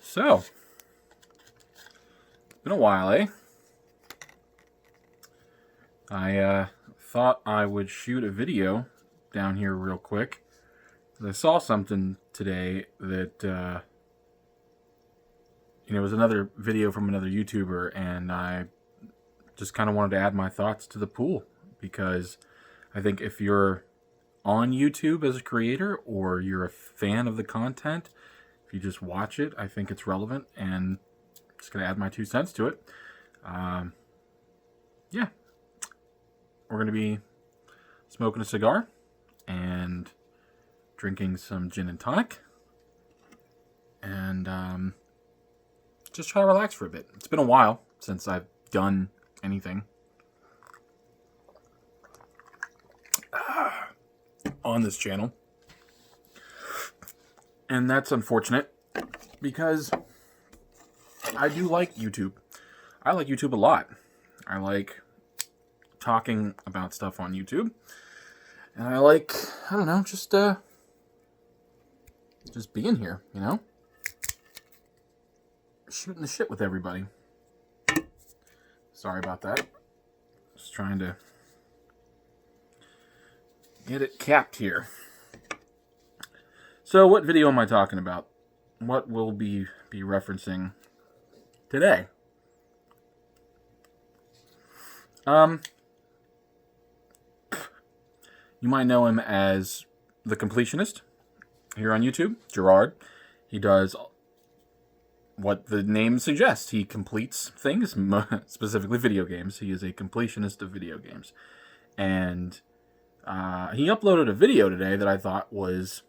So, been a while, eh? I thought I would shoot a video down here real quick. I saw something today that, was another video from another YouTuber, and I just kind of wanted to add my thoughts to the pool, because I think if you're on YouTube as a creator or you're a fan of the content, if you just watch it, I think it's relevant, and I'm just going to add my 2 cents to it. Yeah. We're going to be smoking a cigar and drinking some gin and tonic, and just try to relax for a bit. It's been a while since I've done anything on this channel, and that's unfortunate because I do like YouTube. I like YouTube a lot. I like talking about stuff on YouTube, and I like, I don't know, just being here, shooting the shit with everybody. Sorry about that. Just trying to get it capped here. So what video am I talking about? What will be referencing today? You might know him as the Completionist here on YouTube, Jirard. He does what the name suggests. He completes things, specifically video games. He is a completionist of video games. And he uploaded a video today that I thought was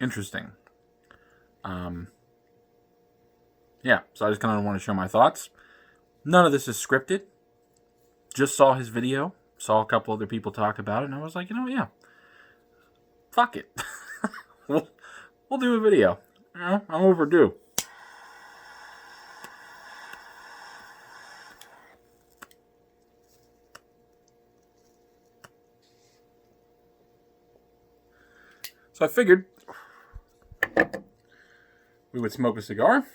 interesting. Yeah, so I just kind of want to share my thoughts. None of this is scripted. Just saw his video. Saw a couple other people talk about it, and I was like, yeah, fuck it. we'll do a video. I'm overdue. So I figured we would smoke a cigar,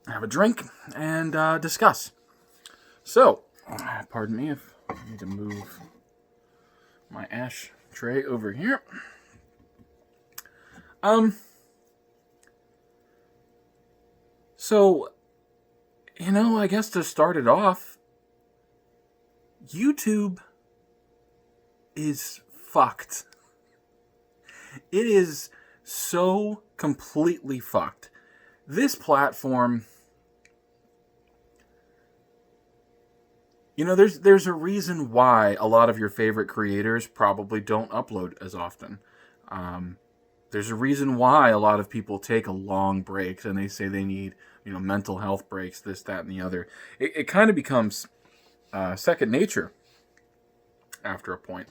have a drink, and discuss. So, pardon me if I need to move my ash tray over here. So, I guess to start it off, YouTube is fucked. It is so completely fucked. This platform, there's a reason why a lot of your favorite creators probably don't upload as often. There's a reason why a lot of people take a long breaks, and they say they need, mental health breaks, this, that, and the other. It kind of becomes second nature after a point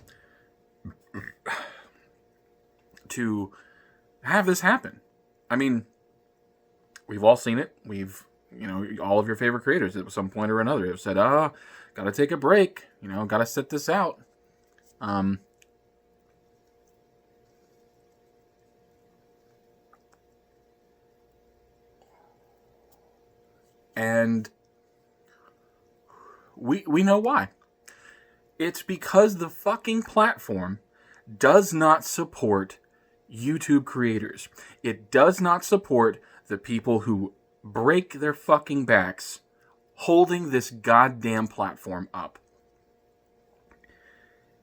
to have this happen. I mean, we've all seen it. We've, all of your favorite creators at some point or another have said, gotta take a break, gotta sit this out. And we know why. It's because the fucking platform does not support YouTube creators. It does not support the people who break their fucking backs holding this goddamn platform up.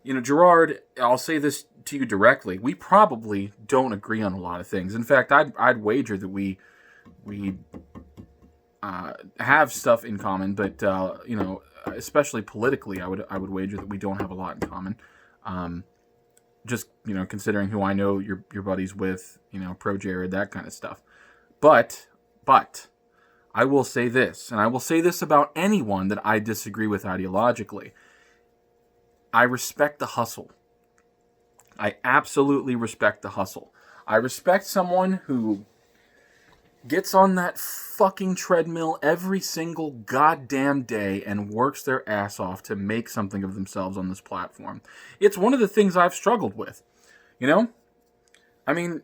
Jirard, I'll say this to you directly. We probably don't agree on a lot of things. In fact, I'd wager that we have stuff in common, but especially politically, I would wager that we don't have a lot in common. Just considering who I know your buddies with, pro Jirard, that kind of stuff. But I will say this, and I will say this about anyone that I disagree with ideologically. I respect the hustle. I absolutely respect the hustle. I respect someone who gets on that fucking treadmill every single goddamn day and works their ass off to make something of themselves on this platform. It's one of the things I've struggled with. I mean,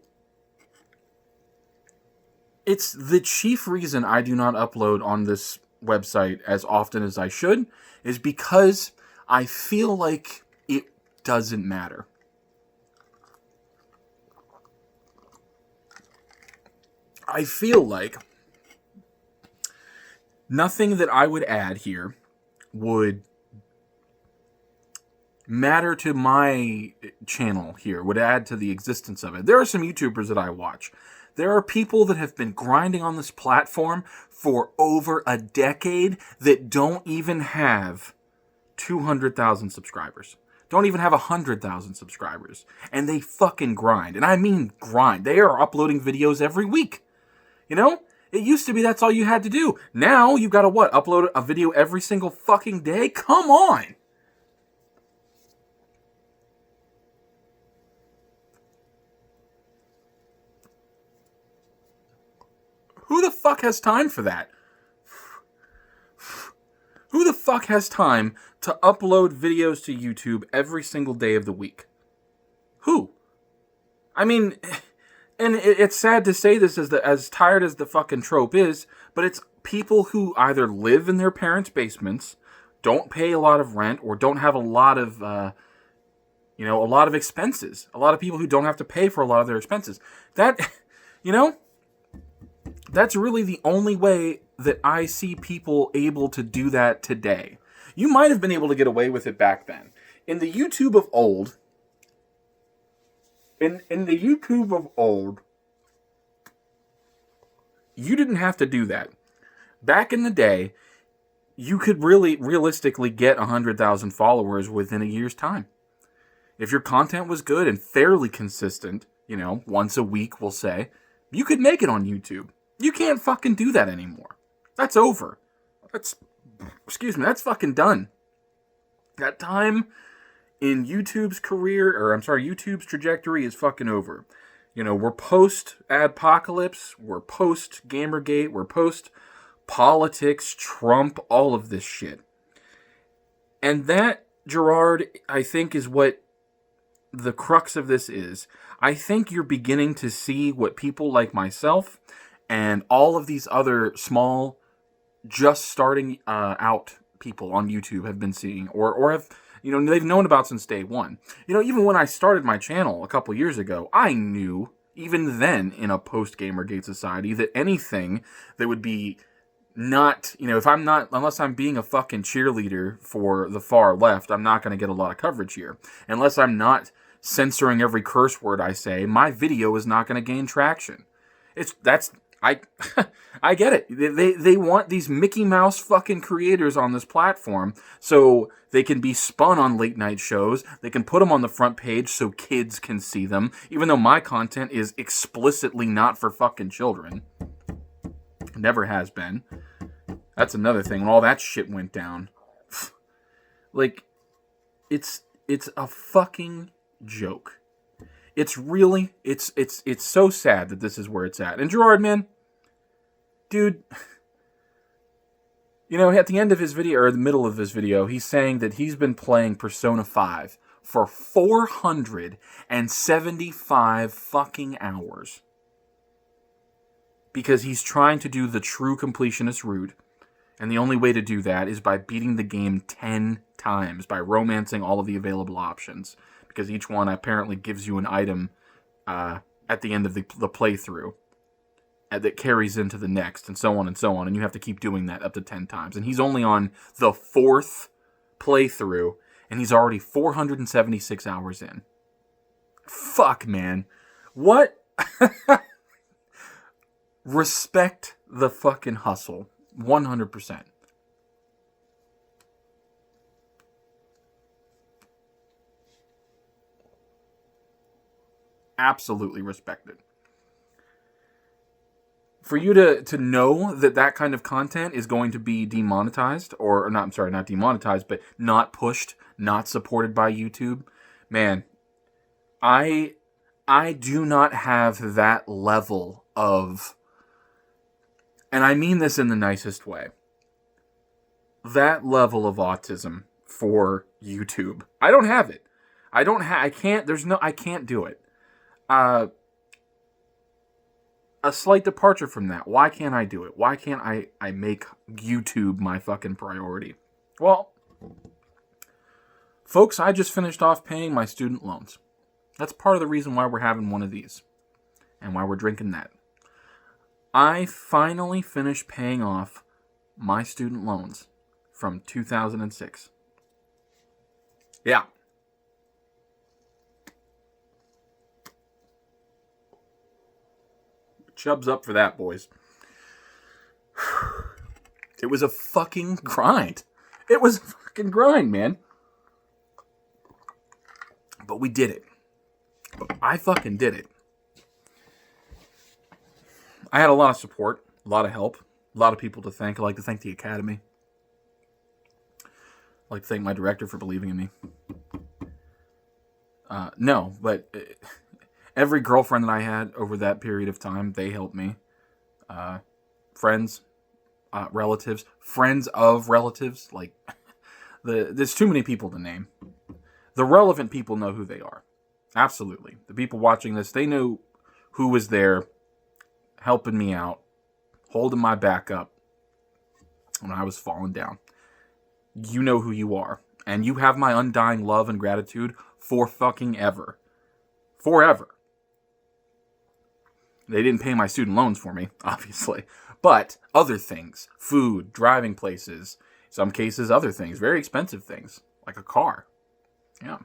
It's the chief reason I do not upload on this website as often as I should is because I feel like it doesn't matter. I feel like nothing that I would add here would matter to my channel here, would add to the existence of it. There are some YouTubers that I watch. There are people that have been grinding on this platform for over a decade that don't even have 200,000 subscribers. Don't even have 100,000 subscribers. And they fucking grind. And I mean grind. They are uploading videos every week. You know? It used to be that's all you had to do. Now you've got to what? Upload a video every single fucking day? Come on! Who the fuck has time for that? Who the fuck has time to upload videos to YouTube every single day of the week? Who? I mean, and it's sad to say this as tired as the fucking trope is, but it's people who either live in their parents' basements, don't pay a lot of rent, or don't have a lot of, a lot of expenses. A lot of people who don't have to pay for a lot of their expenses. That, that's really the only way that I see people able to do that today. You might have been able to get away with it back then. In the YouTube of old, you didn't have to do that. Back in the day, you could really realistically get 100,000 followers within a year's time. If your content was good and fairly consistent, once a week, we'll say, you could make it on YouTube. You can't fucking do that anymore. That's over. That's fucking done. That time in YouTube's YouTube's trajectory is fucking over. We're post-adpocalypse, we're post-Gamergate, we're post-politics, Trump, all of this shit. And that, Jirard, I think is what the crux of this is. I think you're beginning to see what people like myself and all of these other small, just starting out people on YouTube have been seeing, or have, they've known about since day one. Even when I started my channel a couple years ago, I knew, even then in a post-Gamergate society, that anything that would be not, unless I'm being a fucking cheerleader for the far left, I'm not going to get a lot of coverage here. Unless I'm not censoring every curse word I say, my video is not going to gain traction. I get it. They want these Mickey Mouse fucking creators on this platform so they can be spun on late night shows. They can put them on the front page so kids can see them, even though my content is explicitly not for fucking children. Never has been. That's another thing. When all that shit went down, it's a fucking joke. It's so sad that this is where it's at. And Jirard, man, dude, at the end of his video, or the middle of his video, he's saying that he's been playing Persona 5 for 475 fucking hours. Because he's trying to do the true completionist route. And the only way to do that is by beating the game 10 times, by romancing all of the available options. Because each one apparently gives you an item at the end of the playthrough that carries into the next, and so on and so on. And you have to keep doing that up to 10 times. And he's only on the 4th playthrough, and he's already 476 hours in. Fuck, man. What? Respect the fucking hustle. 100%. Absolutely respect it. For you to know that kind of content is going to be demonetized, or not demonetized, but not pushed, not supported by YouTube, man, I do not have that level of, and I mean this in the nicest way, that level of autism for YouTube. I don't have it. I can't do it. a slight departure from that. Why can't I do it? Why can't I make YouTube my fucking priority? Well, folks, I just finished off paying my student loans. That's part of the reason why we're having one of these and why we're drinking that. I finally finished paying off my student loans from 2006. Yeah. Chubs up for that, boys. It was a fucking grind. It was a fucking grind, man. But we did it. I fucking did it. I had a lot of support, a lot of help, a lot of people to thank. I'd like to thank the Academy. I'd like to thank my director for believing in me. No, but every girlfriend that I had over that period of time, they helped me. Friends, relatives, friends of relatives. Like, there's too many people to name. The relevant people know who they are. Absolutely. The people watching this, they know who was there helping me out, holding my back up when I was falling down. You know who you are. And you have my undying love and gratitude for fucking ever. Forever. They didn't pay my student loans for me, obviously. But other things. Food, driving places. Some cases, other things. Very expensive things. Like a car. Yeah.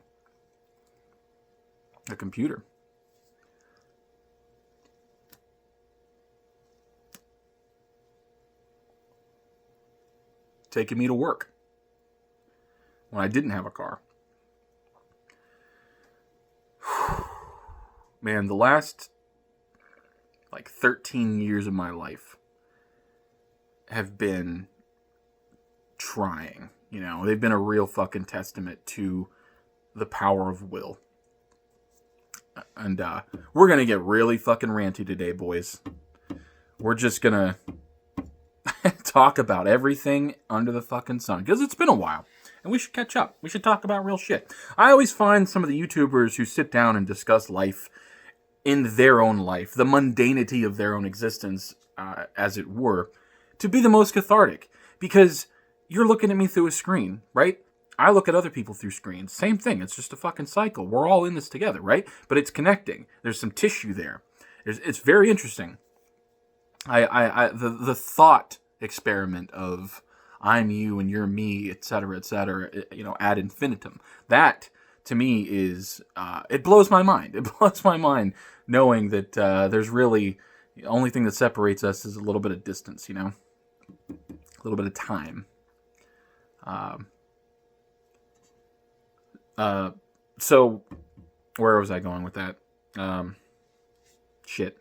A computer. Taking me to work when I didn't have a car. Man, the last 13 years of my life have been trying. You know, they've been a real fucking testament to the power of will. And we're going to get really fucking ranty today, boys. We're just going to talk about everything under the fucking sun. Because it's been a while. And we should catch up. We should talk about real shit. I always find some of the YouTubers who sit down and discuss life in their own life, the mundanity of their own existence, as it were, to be the most cathartic. Because you're looking at me through a screen, right? I look at other people through screens. Same thing. It's just a fucking cycle. We're all in this together, right? But it's connecting. There's some tissue there. It's very interesting. The thought experiment of I'm you and you're me, etc., ad infinitum. That, to me, is, it blows my mind. It blows my mind knowing that there's really, the only thing that separates us is a little bit of distance, a little bit of time. So, where was I going with that? Shit.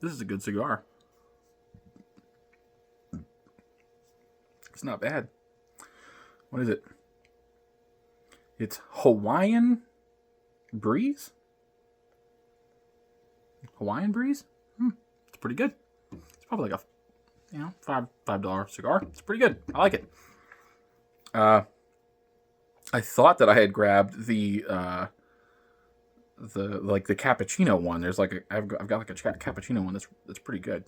This is a good cigar. It's not bad. What is it? It's Hawaiian Breeze? Hawaiian Breeze? It's pretty good. It's probably like a $5 cigar. It's pretty good. I like it. I thought that I had grabbed the cappuccino one. There's I've got like a cappuccino one that's pretty good.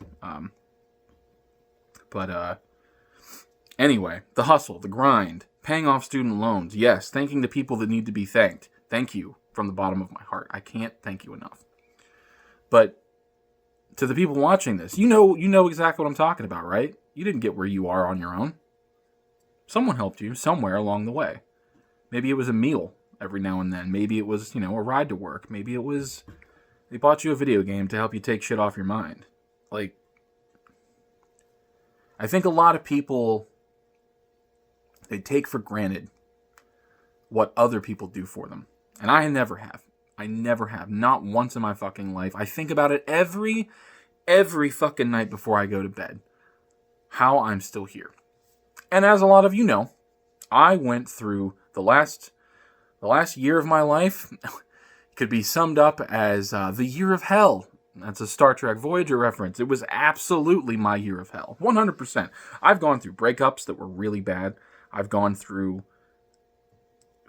Anyway, the hustle, the grind, paying off student loans. Yes, thanking the people that need to be thanked. Thank you from the bottom of my heart. I can't thank you enough. But to the people watching this, you know exactly what I'm talking about, right? You didn't get where you are on your own. Someone helped you somewhere along the way. Maybe it was a meal every now and then. Maybe it was, a ride to work. Maybe it was they bought you a video game to help you take shit off your mind. I think a lot of people, they take for granted what other people do for them. And I never have. Not once in my fucking life. I think about it every fucking night before I go to bed. How I'm still here. And as a lot of you know, I went through the last year of my life could be summed up as the year of hell. That's a Star Trek Voyager reference. It was absolutely my year of hell. 100%. I've gone through breakups that were really bad. I've gone through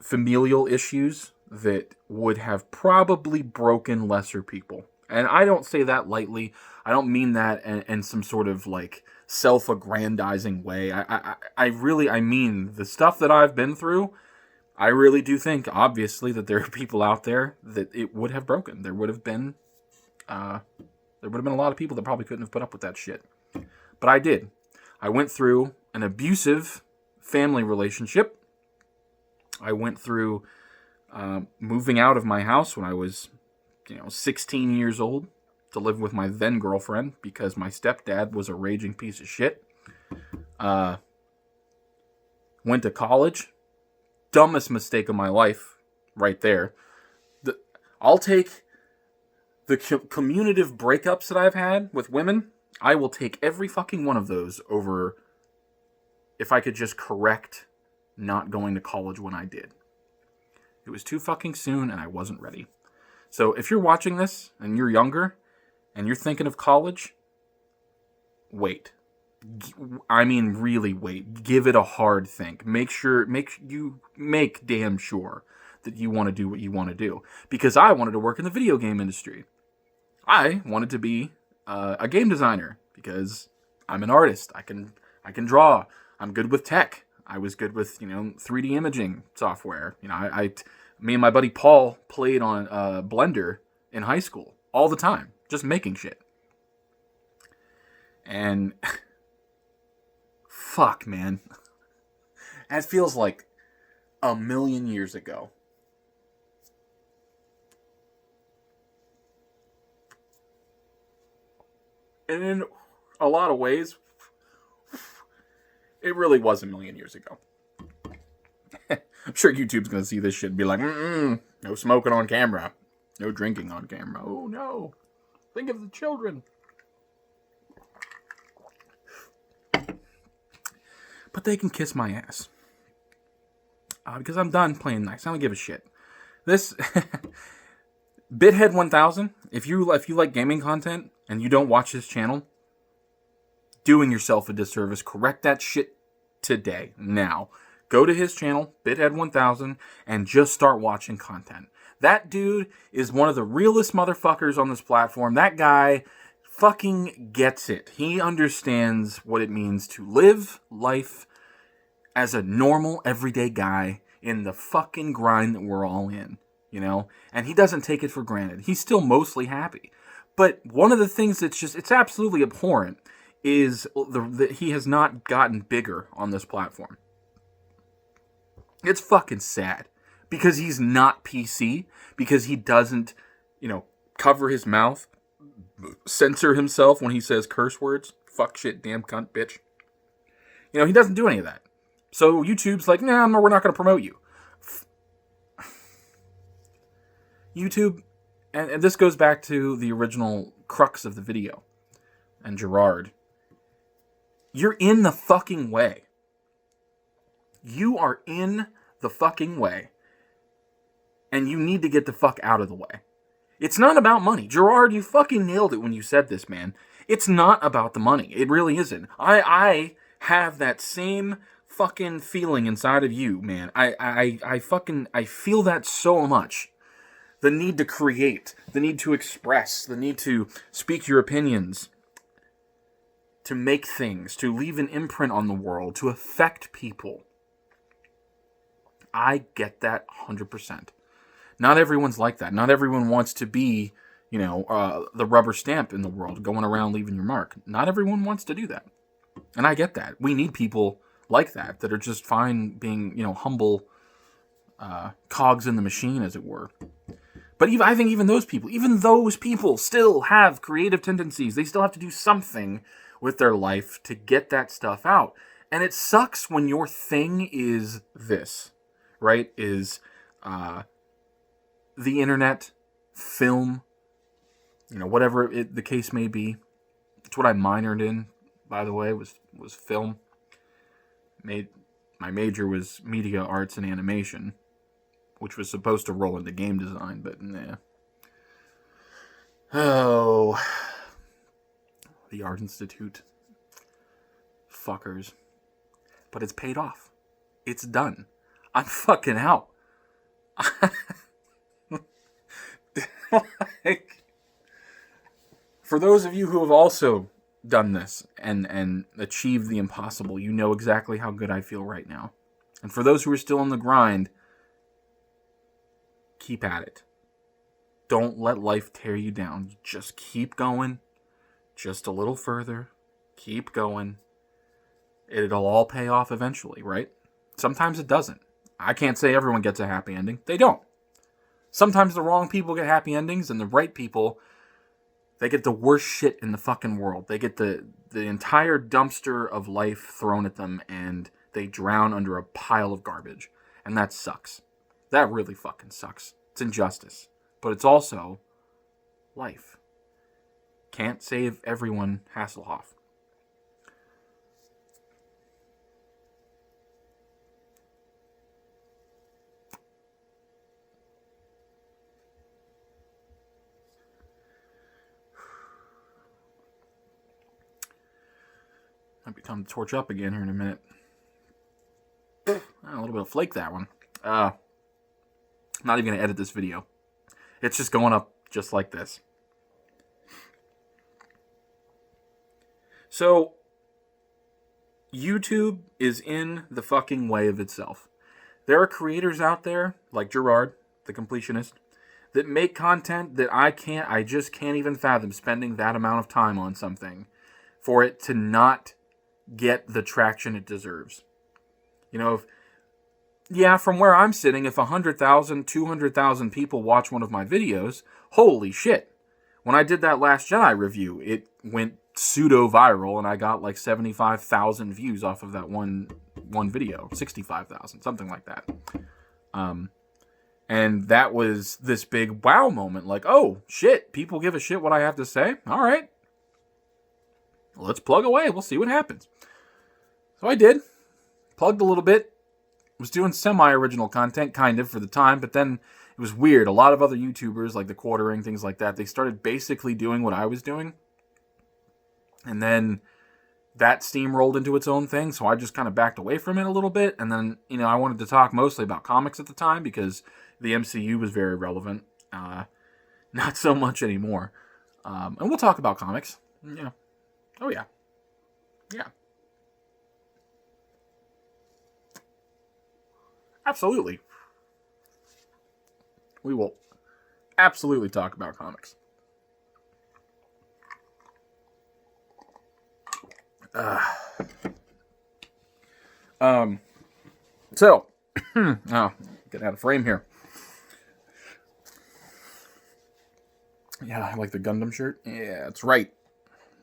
familial issues that would have probably broken lesser people. And I don't say that lightly. I don't mean that in some sort of like self-aggrandizing way. I mean the stuff that I've been through. I really do think, obviously, that there are people out there that it would have broken. There would have been a lot of people that probably couldn't have put up with that shit. But I did. I went through an abusive family relationship. I went through moving out of my house when I was, 16 years old to live with my then girlfriend because my stepdad was a raging piece of shit. Went to college. Dumbest mistake of my life right there. I'll take the commutative breakups that I've had with women. I will take every fucking one of those over if I could just correct not going to college when I did. It was too fucking soon and I wasn't ready. So if you're watching this and you're younger and you're thinking of college, wait. I mean, really wait. Give it a hard think. Make damn sure that you want to do what you want to do. Because I wanted to work in the video game industry. I wanted to be a game designer because I'm an artist. I can draw. I'm good with tech. I was good with 3D imaging software. Me and my buddy Paul played on Blender in high school all the time, just making shit. And fuck, man, that feels like a million years ago. And in a lot of ways, it really was a million years ago. I'm sure YouTube's going to see this shit and be like, no smoking on camera. No drinking on camera. Oh, no. Think of the children. But they can kiss my ass. Because I'm done playing nice. I don't give a shit. This Bithead 1000, if you like gaming content and you don't watch this channel, doing yourself a disservice. Correct that shit today. Now. Go to his channel, Bithead 1000, and just start watching content. That dude is one of the realest motherfuckers on this platform. That guy fucking gets it. He understands what it means to live life as a normal, everyday guy in the fucking grind that we're all in, And he doesn't take it for granted. He's still mostly happy. But one of the things it's absolutely abhorrent is that he has not gotten bigger on this platform. It's fucking sad because he's not PC, because he doesn't, cover his mouth, censor himself when he says curse words, fuck, shit, damn, cunt, bitch. He doesn't do any of that. So YouTube's like, no, we're not going to promote you. YouTube, and this goes back to the original crux of the video, and Jirard, you're in the fucking way. You are in the fucking way. And you need to get the fuck out of the way. It's not about money. Jirard, you fucking nailed it when you said this, man. It's not about the money. It really isn't. I have that same fucking feeling inside of you, man. I feel that so much. The need to create. The need to express. The need to speak your opinions. To make things. To leave an imprint on the world. To affect people. I get that 100%. Not everyone's like that. Not everyone wants to be, the rubber stamp in the world, going around leaving your mark. Not everyone wants to do that. And I get that. We need people like that are just fine being, humble cogs in the machine, as it were. But I think even those people still have creative tendencies. They still have to do something with their life to get that stuff out. And it sucks when your thing is this. Right, is the internet, film, whatever the case may be. It's what I minored in, by the way, was film. My major was media arts and animation, which was supposed to roll into game design, but nah. Oh, the Art Institute. Fuckers. But it's paid off. It's done. I'm fucking out. Like, for those of you who have also done this and achieved the impossible, you know exactly how good I feel right now. And for those who are still on the grind, keep at it. Don't let life tear you down. Just keep going. Just a little further. Keep going. It'll all pay off eventually, right? Sometimes it doesn't. I can't say everyone gets a happy ending. They don't. Sometimes the wrong people get happy endings, and the right people, they get the worst shit in the fucking world. They get the entire dumpster of life thrown at them, and they drown under a pile of garbage. And that sucks. That really fucking sucks. It's injustice. But it's also life. Can't save everyone, Hasselhoff. Might be time to torch up again here in a minute. A little bit of flake, that one. I'm not even going to edit this video. It's just going up just like this. So, YouTube is in the fucking way of itself. There are creators out there, like Jirard, the Completionist, that make content that I just can't even fathom spending that amount of time on something for it to not get the traction it deserves. You know, from where I'm sitting, if 100,000, 200,000 people watch one of my videos, holy shit. When I did that Last Jedi review, it went pseudo-viral, and I got like 75,000 views off of that one video. 65,000, something like that. And that was this big wow moment. Like, oh, shit, people give a shit what I have to say? All right. Let's plug away. We'll see what happens. So I did. Plugged a little bit. Was doing semi-original content, kind of, for the time, but then it was weird. A lot of other YouTubers, like The Quartering, things like that, they started basically doing what I was doing. And then that steamrolled into its own thing, so I just kind of backed away from it a little bit. And then, I wanted to talk mostly about comics at the time because the MCU was very relevant. Not so much anymore. And we'll talk about comics. Yeah. Oh, yeah. Yeah. Absolutely. We will absolutely talk about comics. So, get out of frame here. Yeah, I like the Gundam shirt. Yeah, that's right.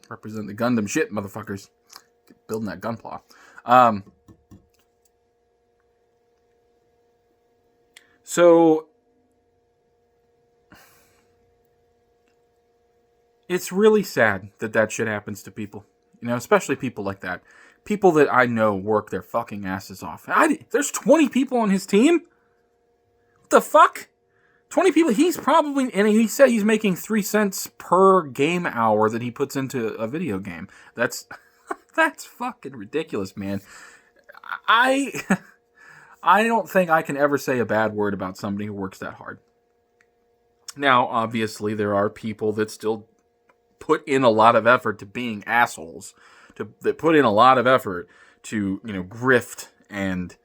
Represent the Gundam shit, motherfuckers. Building that gunpla. So, it's really sad that shit happens to people. Especially people like that. People that I know work their fucking asses off. There's 20 people on his team? What the fuck? 20 people? He's probably, and he said he's making 3 cents per game hour that he puts into a video game. That's fucking ridiculous, man. I don't think I can ever say a bad word about somebody who works that hard. Now, obviously, there are people that still put in a lot of effort to being assholes, that put in a lot of effort to, grift and,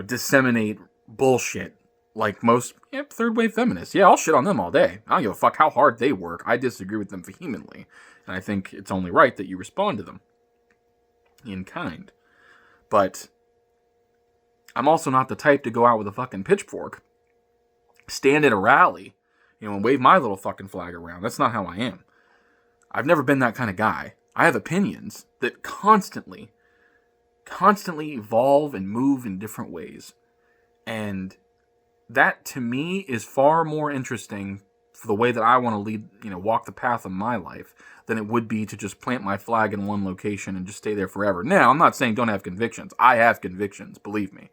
disseminate bullshit like most third wave feminists. Yeah, I'll shit on them all day. I don't give a fuck how hard they work. I disagree with them vehemently. And I think it's only right that you respond to them in kind. But I'm also not the type to go out with a fucking pitchfork, stand at a rally, and wave my little fucking flag around. That's not how I am. I've never been that kind of guy. I have opinions that constantly evolve and move in different ways. And that, to me, is far more interesting for the way that I want to lead, walk the path of my life than it would be to just plant my flag in one location and just stay there forever. Now, I'm not saying don't have convictions. I have convictions, believe me.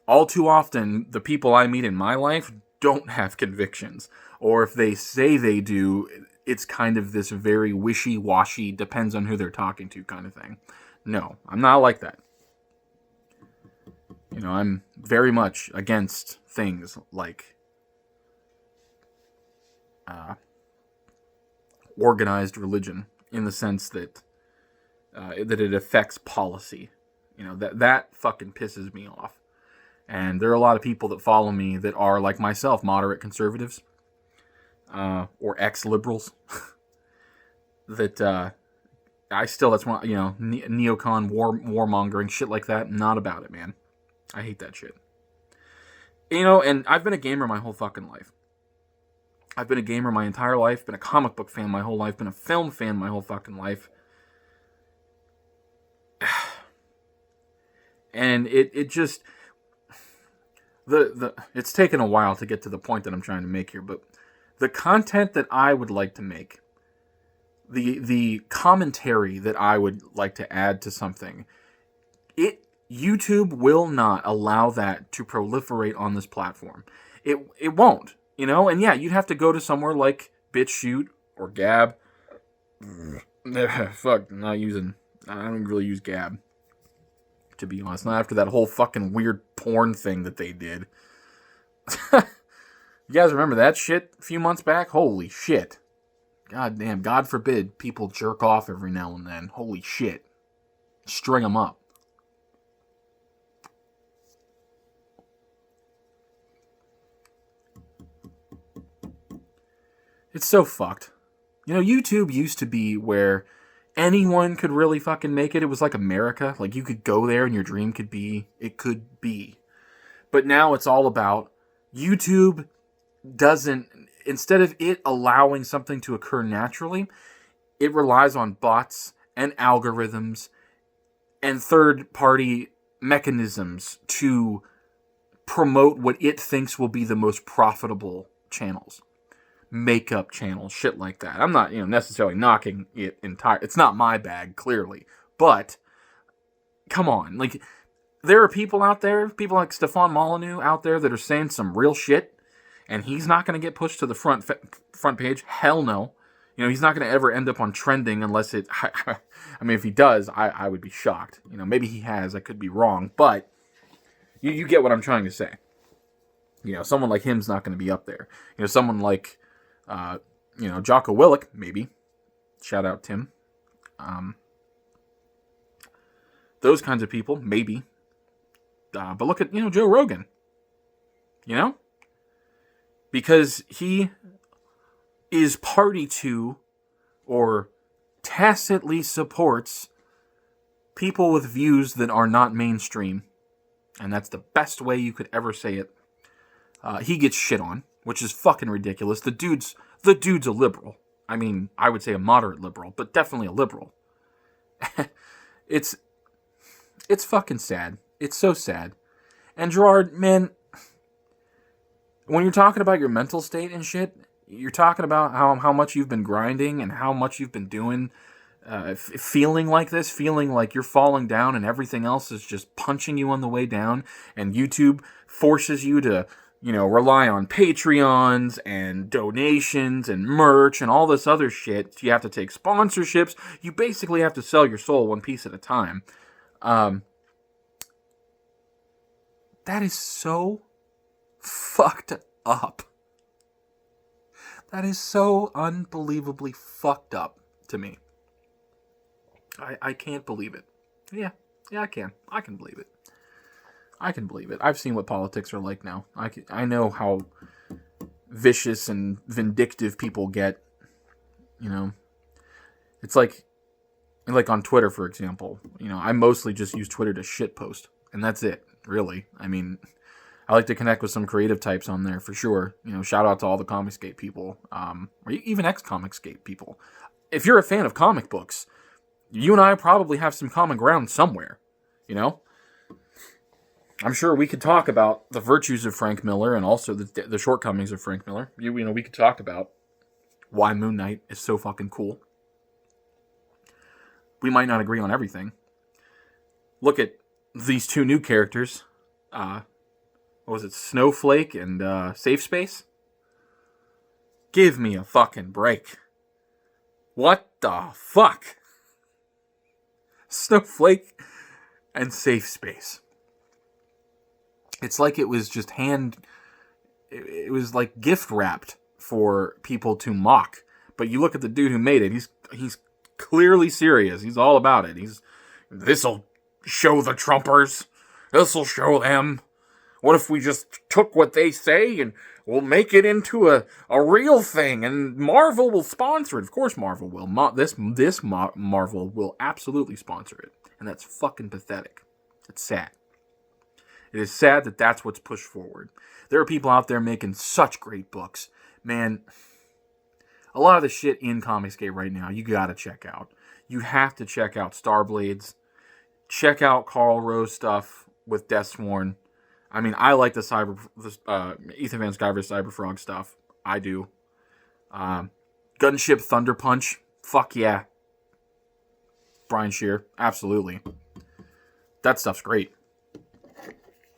All too often, the people I meet in my life don't have convictions. Or if they say they do, it's kind of this very wishy-washy, depends on who they're talking to kind of thing. No, I'm not like that. I'm very much against things like organized religion, in the sense that it affects policy. That fucking pisses me off. And there are a lot of people that follow me that are, like myself, moderate conservatives, or ex-liberals, that that's one, neocon, warmongering, shit like that. Not about it, man. I hate that shit. And I've been a gamer my whole fucking life. I've been a gamer my entire life, been a comic book fan my whole life, been a film fan my whole fucking life. And it just... it's taken a while to get to the point that I'm trying to make here, but the content that I would like to make, the commentary that I would like to add to something, YouTube will not allow that to proliferate on this platform. It won't, and yeah, you'd have to go to somewhere like BitChute or Gab. Fuck, I don't really use Gab, to be honest. Not after that whole fucking weird porn thing that they did. You guys remember that shit a few months back? Holy shit. God damn, God forbid people jerk off every now and then. Holy shit. String them up. It's so fucked. YouTube used to be where anyone could really fucking make it. It was like America. Like, you could go there and your dream could be. But now it's all about YouTube doesn't, instead of it allowing something to occur naturally, it relies on bots and algorithms and third-party mechanisms to promote what it thinks will be the most profitable channels. Makeup channels, shit like that. I'm not, necessarily knocking it entire. It's not my bag, clearly. But, come on. Like, there are people out there, people like Stefan Molyneux out there that are saying some real shit, and he's not going to get pushed to the front page. Hell no. He's not going to ever end up on trending unless it... I mean, if he does, I would be shocked. Maybe he has. I could be wrong. But you get what I'm trying to say. Someone like him's not going to be up there. Someone like... Jocko Willink, maybe. Shout out Tim. Those kinds of people, maybe. But look at, Joe Rogan. Because he is party to, or tacitly supports, people with views that are not mainstream. And that's the best way you could ever say it. He gets shit on, which is fucking ridiculous. The dude's a liberal. I mean, I would say a moderate liberal, but definitely a liberal. It's fucking sad. It's so sad. And Jirard, man, when you're talking about your mental state and shit, you're talking about how much you've been grinding and how much you've been doing, feeling like this, feeling like you're falling down and everything else is just punching you on the way down, and YouTube forces you to rely on Patreons and donations and merch and all this other shit. You have to take sponsorships. You basically have to sell your soul one piece at a time. That is so fucked up. That is so unbelievably fucked up to me. I can't believe it. Yeah, I can. I can believe it. I've seen what politics are like now. I know how vicious and vindictive people get. It's like on Twitter, for example. I mostly just use Twitter to shitpost, and that's it, really. I mean, I like to connect with some creative types on there, for sure. Shout out to all the Comicsgate people, or even ex-Comicsgate people. If you're a fan of comic books, you and I probably have some common ground somewhere, I'm sure we could talk about the virtues of Frank Miller and also the shortcomings of Frank Miller. We could talk about why Moon Knight is so fucking cool. We might not agree on everything. Look at these two new characters. What was it? Snowflake and Safe Space? Give me a fucking break. What the fuck? Snowflake and Safe Space. It's like it was just it was like gift wrapped for people to mock. But you look at the dude who made it, he's clearly serious. He's all about it. This'll show the Trumpers. This'll show them. What if we just took what they say and we'll make it into a real thing, and Marvel will sponsor it? Of course Marvel will. Marvel will absolutely sponsor it. And that's fucking pathetic. It's sad. It is sad that that's what's pushed forward. There are people out there making such great books. Man, a lot of the shit in Comicsgate right now, you gotta check out. You have to check out Starblades. Check out Carl Rose stuff with Deathsworn. I mean, I like the Ethan Van Sciver's Cyberfrog stuff. I do. Gunship Thunder Punch. Fuck yeah. Brian Shear. Absolutely. That stuff's great.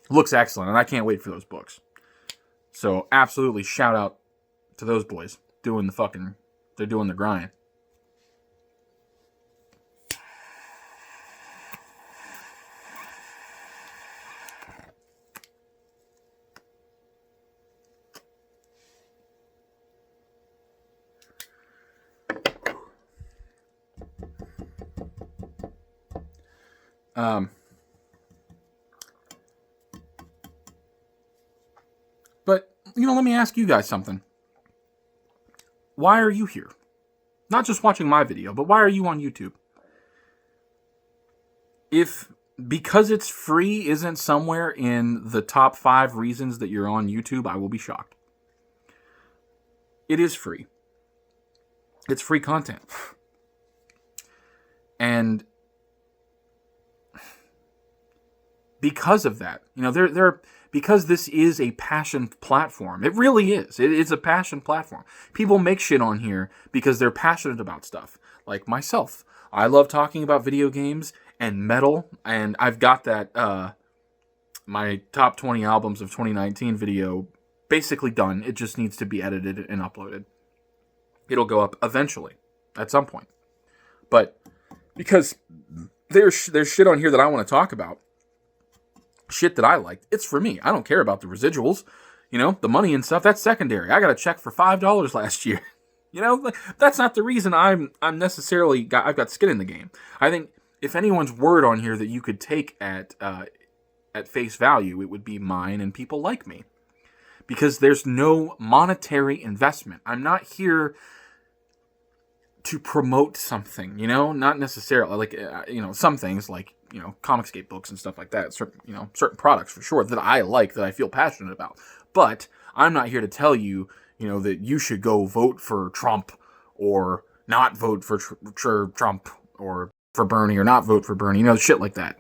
Looks excellent, and I can't wait for those books. So, absolutely, shout out to those boys. They're doing the grind. But, let me ask you guys something. Why are you here? Not just watching my video, but why are you on YouTube? If because it's free isn't somewhere in the top 5 reasons that you're on YouTube, I will be shocked. It is free. It's free content. And because of that, because this is a passion platform. It really is. It's a passion platform. People make shit on here because they're passionate about stuff. Like myself. I love talking about video games and metal. And I've got that, my top 20 albums of 2019 video basically done. It just needs to be edited and uploaded. It'll go up eventually, at some point. But because there's shit on here that I want to talk about, shit that I liked, it's for me. I don't care about the residuals. The money and stuff, that's secondary. I got a check for $5 last year. That's not the reason I'm necessarily I've got skin in the game. I think if anyone's word on here that you could take at face value, it would be mine and people like me. Because there's no monetary investment. I'm not here to promote something, not necessarily like, some things like, Comicsgate books and stuff like that, certain products for sure that I like, that I feel passionate about. But I'm not here to tell you, that you should go vote for Trump or not vote for Trump or for Bernie or not vote for Bernie, shit like that.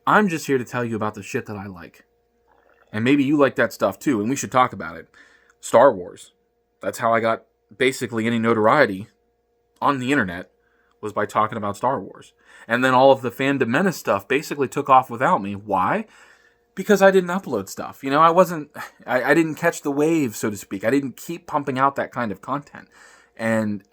I'm just here to tell you about the shit that I like. And maybe you like that stuff too, and we should talk about it. Star Wars. That's how I got basically any notoriety on the internet, was by talking about Star Wars. And then all of the Fandom Menace stuff basically took off without me. Why? Because I didn't upload stuff. I didn't catch the wave, so to speak. I didn't keep pumping out that kind of content. And,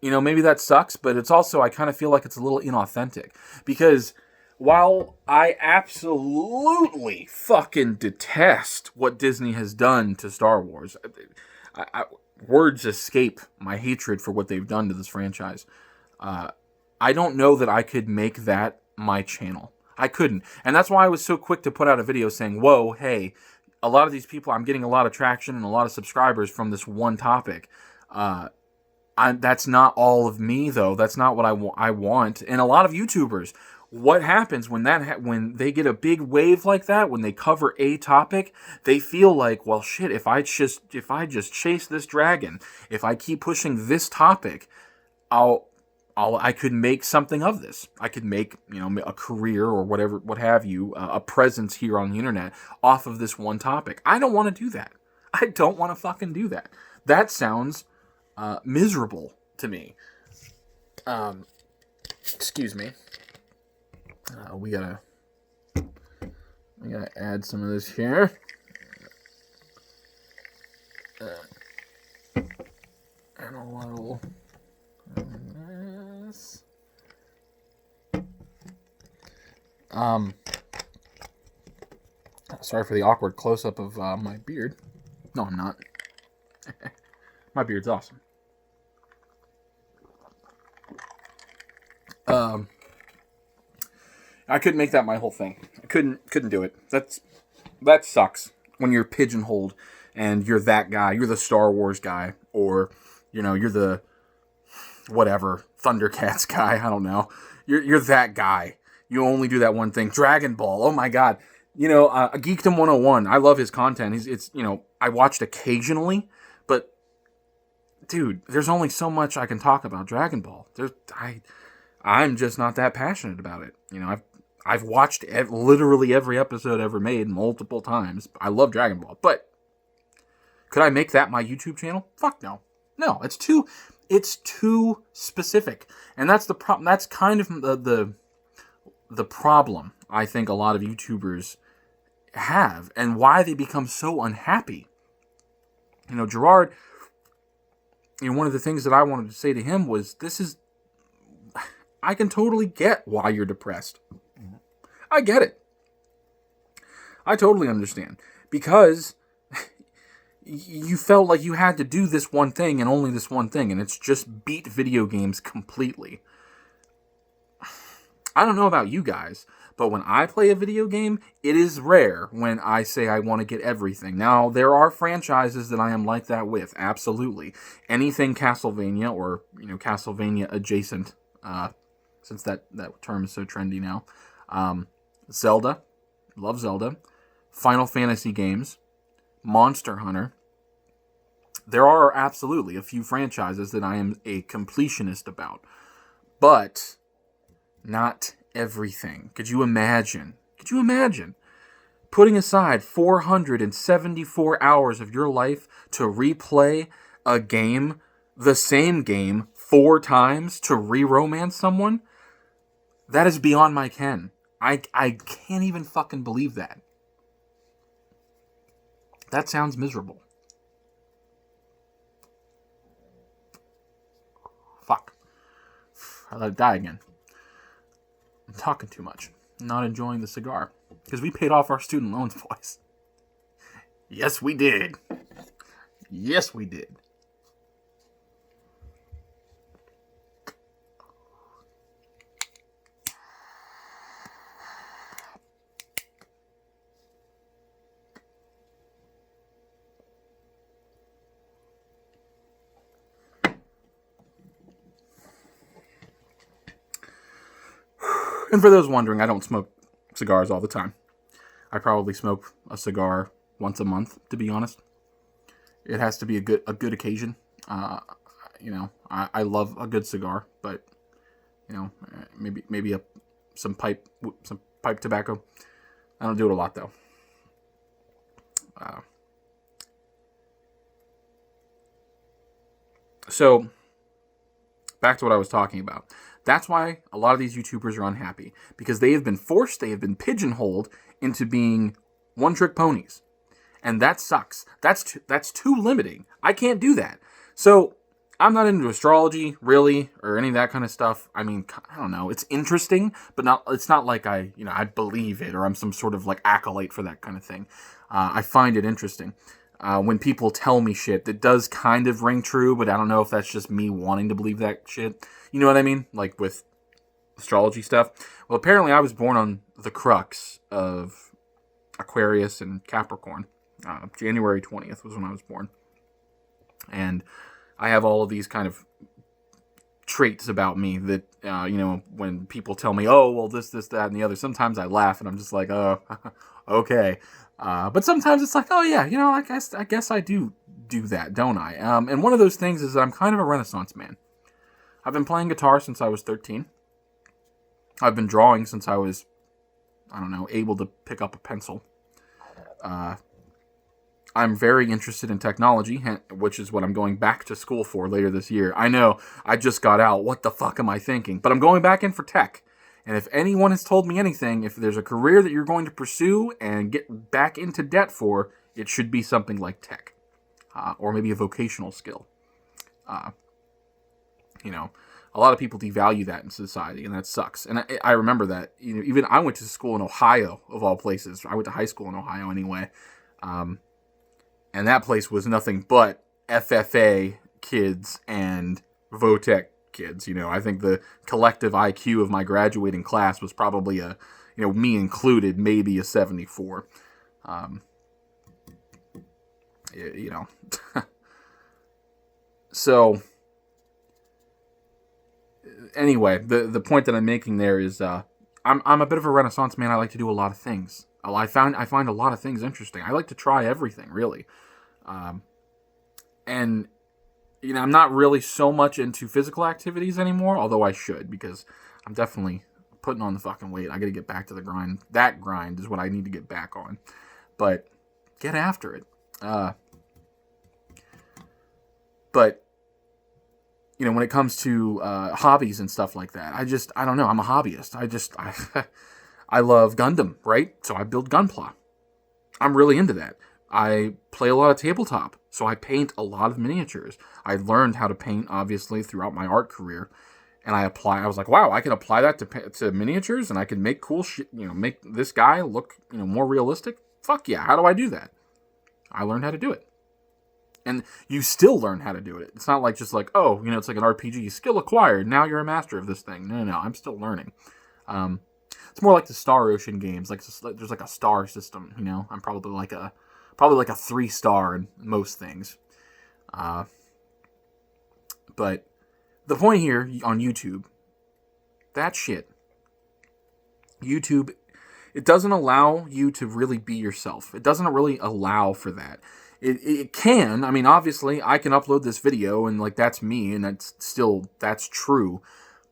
maybe that sucks, but it's also, I kind of feel like it's a little inauthentic. Because while I absolutely fucking detest what Disney has done to Star Wars, words escape my hatred for what they've done to this franchise. I don't know that I could make that my channel. I couldn't. And that's why I was so quick to put out a video saying, whoa, hey, a lot of these people, I'm getting a lot of traction and a lot of subscribers from this one topic. That's not all of me, though. That's not what I want. And a lot of YouTubers, what happens when when they get a big wave like that, when they cover a topic, they feel like, well, shit, if I just chase this dragon, if I keep pushing this topic, I could make something of this. I could make, a career or whatever, what have you, a presence here on the internet off of this one topic. I don't want to do that. I don't want to fucking do that. That sounds miserable to me. Excuse me. We gotta add some of this here. And a little this. Sorry for the awkward close-up of my beard. No, I'm not. My beard's awesome. I couldn't make that my whole thing. I couldn't do it. That sucks when you're pigeonholed and you're that guy. You're the Star Wars guy, or you're the whatever Thundercats guy. I don't know. You're that guy. You only do that one thing. Dragon Ball. Oh my God. Geekdom 101. I love his content. I watched occasionally, but dude, there's only so much I can talk about Dragon Ball. I'm just not that passionate about it. I've watched literally every episode ever made multiple times. I love Dragon Ball, but could I make that my YouTube channel? Fuck no. No, it's too specific. And that's the problem. That's kind of the problem I think a lot of YouTubers have, and why they become so unhappy. Jirard, one of the things that I wanted to say to him was, I can totally get why you're depressed. I get it. I totally understand. Because you felt like you had to do this one thing and only this one thing, and it's just beat video games completely. I don't know about you guys, but when I play a video game, it is rare when I say I want to get everything. Now, there are franchises that I am like that with, absolutely. Anything Castlevania, or Castlevania adjacent, since that term is so trendy now. Zelda, love Zelda. Final Fantasy games, Monster Hunter. There are absolutely a few franchises that I am a completionist about, but not everything. Could you imagine putting aside 474 hours of your life to replay a game, the same game, 4 times to re-romance someone? That is beyond my ken. I can't even fucking believe that. That sounds miserable. Fuck. I let it die again. I'm talking too much. I'm not enjoying the cigar. Because we paid off our student loans, boys. Yes, we did. Yes, we did. And for those wondering, I don't smoke cigars all the time. I probably smoke a cigar once a month, to be honest. It has to be a good occasion. I love a good cigar, but maybe some pipe tobacco. I don't do it a lot though. So back to what I was talking about. That's why a lot of these YouTubers are unhappy, because they have been pigeonholed into being one-trick ponies. And that sucks. That's too limiting. I can't do that. So I'm not into astrology, really, or any of that kind of stuff. I mean, I don't know. It's interesting, but it's not like I believe it, or I'm some sort of like acolyte for that kind of thing. I find it interesting. When people tell me shit that does kind of ring true, but I don't know if that's just me wanting to believe that shit. You know what I mean? Like with astrology stuff. Well, apparently I was born on the crux of Aquarius and Capricorn. January 20th was when I was born. And I have all of these kind of traits about me that, when people tell me, oh, well, this, that, and the other, sometimes I laugh and I'm just like, oh, okay. But sometimes it's like, oh yeah, I guess I do that, don't I? And one of those things is that I'm kind of a Renaissance man. I've been playing guitar since I was 13. I've been drawing since I was, able to pick up a pencil. I'm very interested in technology, which is what I'm going back to school for later this year. I know, I just got out. What the fuck am I thinking? But I'm going back in for tech. And if anyone has told me anything, if there's a career that you're going to pursue and get back into debt for, it should be something like tech. Or maybe a vocational skill. You know, a lot of people devalue that in society, and that sucks. And I remember that. You know, even I went to school in Ohio, of all places. I went to high school in Ohio anyway. And that place was nothing but FFA kids and Votech kids. You know, I think the collective IQ of my graduating class was probably me included, maybe a 74. So anyway, the point that I'm making there is I'm a bit of a Renaissance man. I like to do a lot of things. I find a lot of things interesting. I like to try everything, really. And I'm not really so much into physical activities anymore, although I should, because I'm definitely putting on the fucking weight. I got to get back to the grind. That grind is what I need to get back on. But get after it. But when it comes to hobbies and stuff like that, I don't know. I'm a hobbyist. I love Gundam, right? So I build Gunpla. I'm really into that. I play a lot of tabletop, so I paint a lot of miniatures. I learned how to paint, obviously, throughout my art career, and I was like, wow, I can apply that to miniatures, and I can make cool shit, make this guy look, more realistic. Fuck yeah, how do I do that? I learned how to do it. And you still learn how to do it. It's not like just like, oh, it's like an RPG, skill acquired, now you're a master of this thing. No, I'm still learning. It's more like the Star Ocean games. Like there's like a star system, I'm probably like a 3-star in most things. But the point here on YouTube, that shit, YouTube, it doesn't allow you to really be yourself. It doesn't really allow for that. It can. I mean, obviously, I can upload this video and like that's me, and that's true.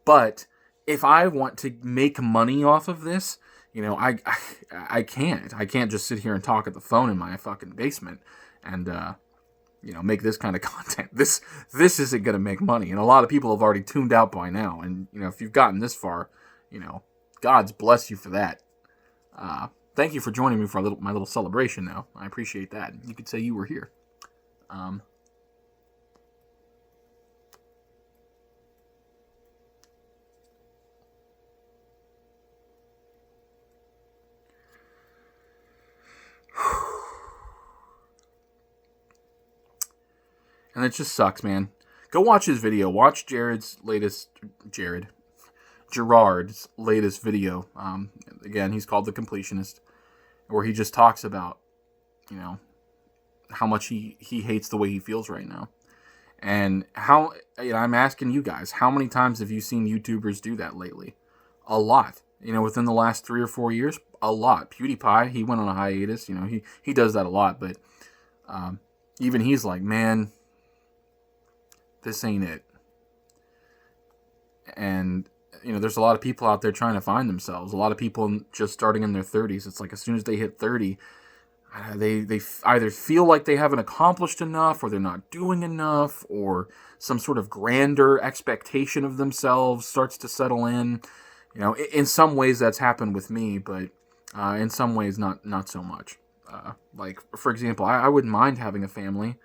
But if I want to make money off of this, I can't. I can't just sit here and talk at the phone in my fucking basement and make this kind of content. This isn't gonna make money, and a lot of people have already tuned out by now. And if you've gotten this far, God's bless you for that. Thank you for joining me for my little celebration, though. I appreciate that. You could say you were here. And it just sucks, man. Go watch his video. Watch Jirard's latest video. Again, he's called The Completionist, where he just talks about, how much he hates the way he feels right now. And how, I'm asking you guys, how many times have you seen YouTubers do that lately? A lot. Within the last 3 or 4 years, a lot. PewDiePie, he went on a hiatus. He does that a lot. But even he's like, man, this ain't it. And there's a lot of people out there trying to find themselves. A lot of people just starting in their 30s. It's like as soon as they hit 30, they either feel like they haven't accomplished enough, or they're not doing enough, or some sort of grander expectation of themselves starts to settle in. In some ways that's happened with me, but in some ways not so much. Like, for example, I wouldn't mind having a family,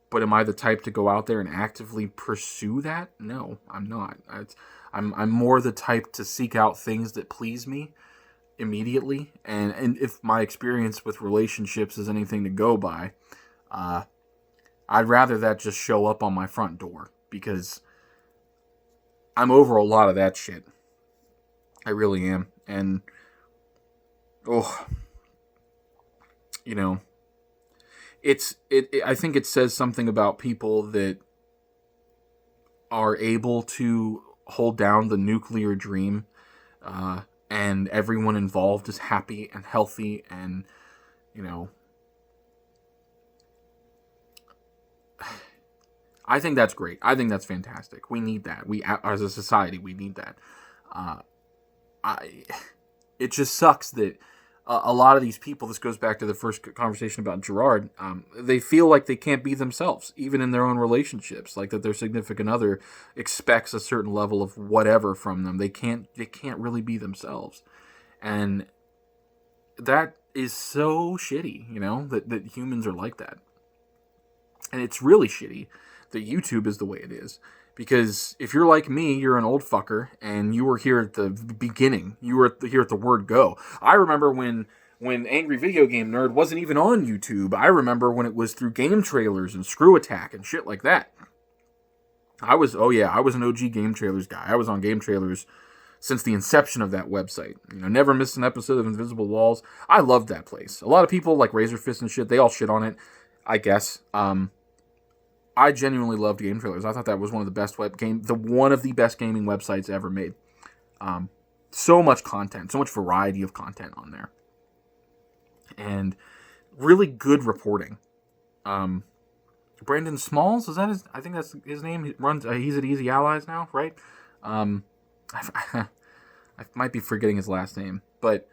but am I the type to go out there and actively pursue that? No, I'm not. I'm more the type to seek out things that please me immediately. And if my experience with relationships is anything to go by, I'd rather that just show up on my front door, because I'm over a lot of that shit. I really am. And, I think it says something about people that are able to hold down the nuclear dream, and everyone involved is happy and healthy, and I think that's great. I think that's fantastic. We need that. We, as a society, we need that. It just sucks that a lot of these people, this goes back to the first conversation about Jirard, they feel like they can't be themselves, even in their own relationships, like that their significant other expects a certain level of whatever from them. They can't really be themselves. And that is so shitty, that humans are like that. And it's really shitty that YouTube is the way it is. Because if you're like me, you're an old fucker, and you were here at the beginning. You were here at the word go. I remember when Angry Video Game Nerd wasn't even on YouTube. I remember when it was through game trailers and Screw Attack and shit like that. I was an OG game trailers guy. I was on game trailers since the inception of that website. Never missed an episode of Invisible Walls. I loved that place. A lot of people like Razor Fist and shit, they all shit on it, I guess. I genuinely loved game trailers. I thought that was one of the best one of the best gaming websites ever made. So much content, so much variety of content on there. And really good reporting. Brandon Smalls, is that his? I think that's his name. He's at Easy Allies now, right? I might be forgetting his last name, but